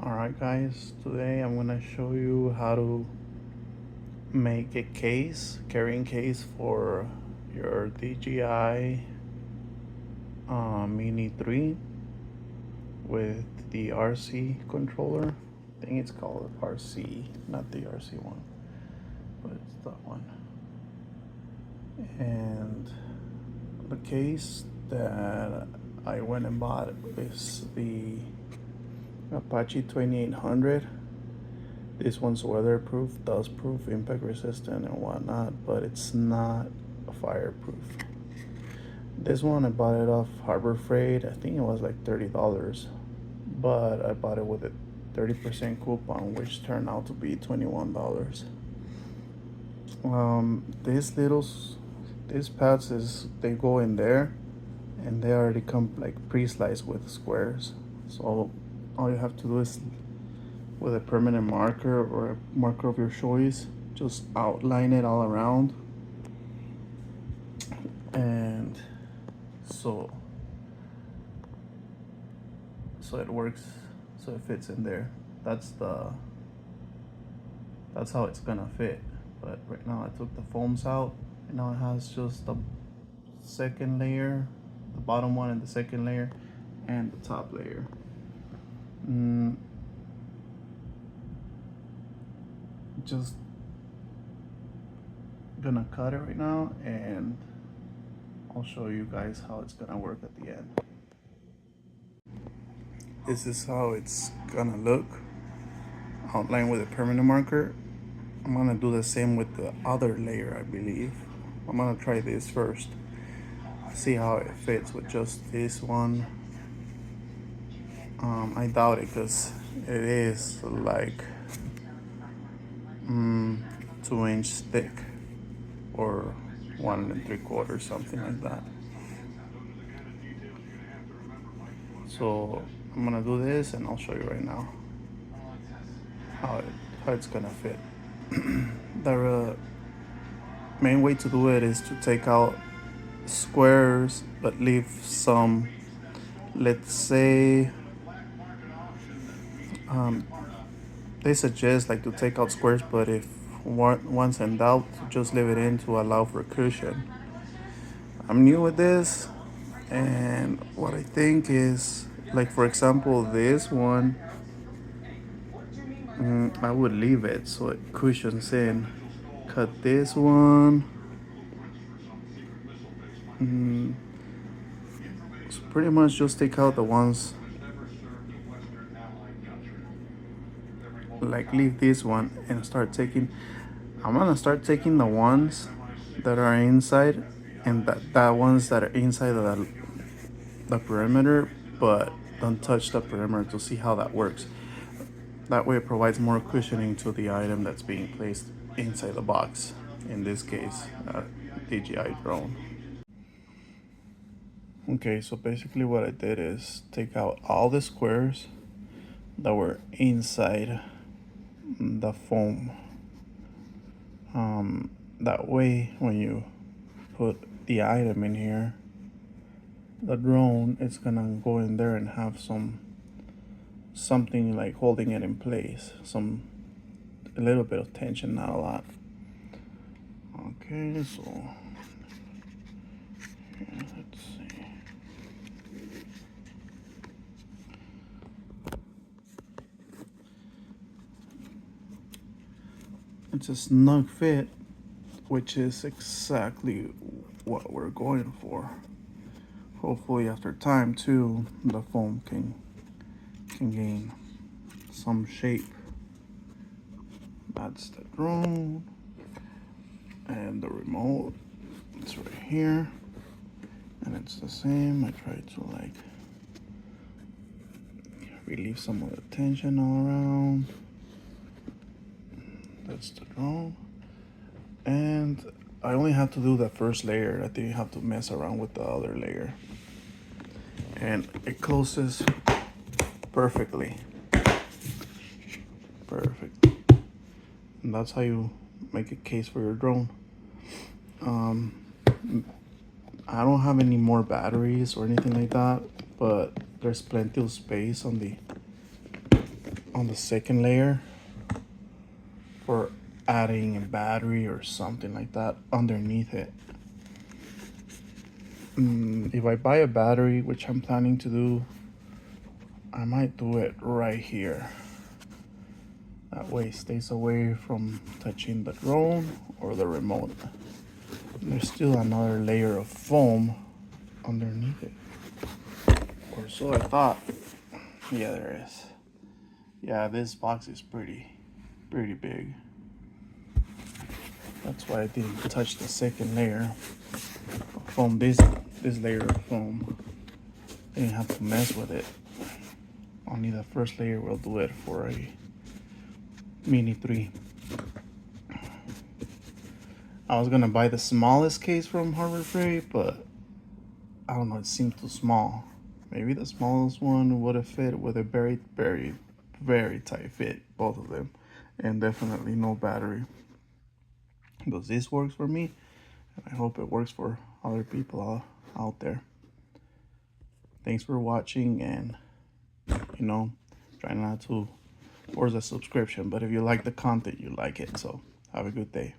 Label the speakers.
Speaker 1: Alright guys, today I'm gonna show you how to make a carrying case for your DJI Mini 3 with the RC controller. I think it's called RC, not the RC one, but it's that one. And the case that I went and bought is the Apache 2800. This one's weatherproof, dustproof, impact resistant and whatnot, but it's not fireproof. This one I bought it off Harbor Freight. I think it was like $30, but I bought it with a 30% coupon, which turned out to be $21. These pads they go in there, and they already come like pre-sliced with squares. So all you have to do is, with a permanent marker or a marker of your choice, just outline it all around, and so it works, so it fits in there. That's how it's gonna fit. But right now I took the foams out, and now it has just the second layer, the bottom one and the second layer, and the top layer. Just gonna cut it right now, and I'll show you guys how it's gonna work at the end. This is how it's gonna look, outlined with a permanent marker. I'm gonna do the same with the other layer, I believe. I'm gonna try this first, see how it fits with just this one. I doubt it, because it is like 2-inch thick, or 1 3/4, something like that. So I'm gonna do this, and I'll show you right now how it's gonna fit. The main way to do it is to take out squares but leave some. Let's say they suggest like to take out squares, but if once in doubt, just leave it in to allow for cushion. I'm new with this, and what I think is, like for example this one, I would leave it so it cushions in. Cut this one. So pretty much just take out the ones, like leave this one and I'm gonna start taking the ones that are inside, and that ones that are inside of the perimeter, but don't touch the perimeter, to see how that works. That way it provides more cushioning to the item that's being placed inside the box, in this case DJI drone. Okay, so basically what I did is take out all the squares that were inside the foam. That way when you put the item in here, the drone, it's gonna go in there and have something like holding it in place, a little bit of tension, not a lot. Okay, so let's see. It's a snug fit, which is exactly what we're going for. Hopefully after time too, the foam can gain some shape. That's the drone, and the remote, it's right here, and it's the same. I try to like relieve some of the tension all around. That's the drone, and I only have to do the first layer. I think you have to mess around with the other layer, and it closes perfectly. Perfect. And that's how you make a case for your drone. I don't have any more batteries or anything like that, but there's plenty of space on the on the second layer for adding a battery or something like that underneath it. If I buy a battery, which I'm planning to do, I might do it right here. That way it stays away from touching the drone or the remote. And there's still another layer of foam underneath it. Or so I thought. Yeah, there is. Yeah, this box is pretty big. That's why I didn't touch the second layer of foam. This layer of foam, I didn't have to mess with it. Only the first layer will do it for a Mini 3. I was gonna buy the smallest case from Harbor Freight, but I don't know, it seemed too small. Maybe the smallest one would have fit with a very tight fit, both of them, and definitely no battery. But this works for me, and I hope it works for other people out there. Thanks for watching, and try not to force a subscription, but if you like the content, you like it. So have a good day.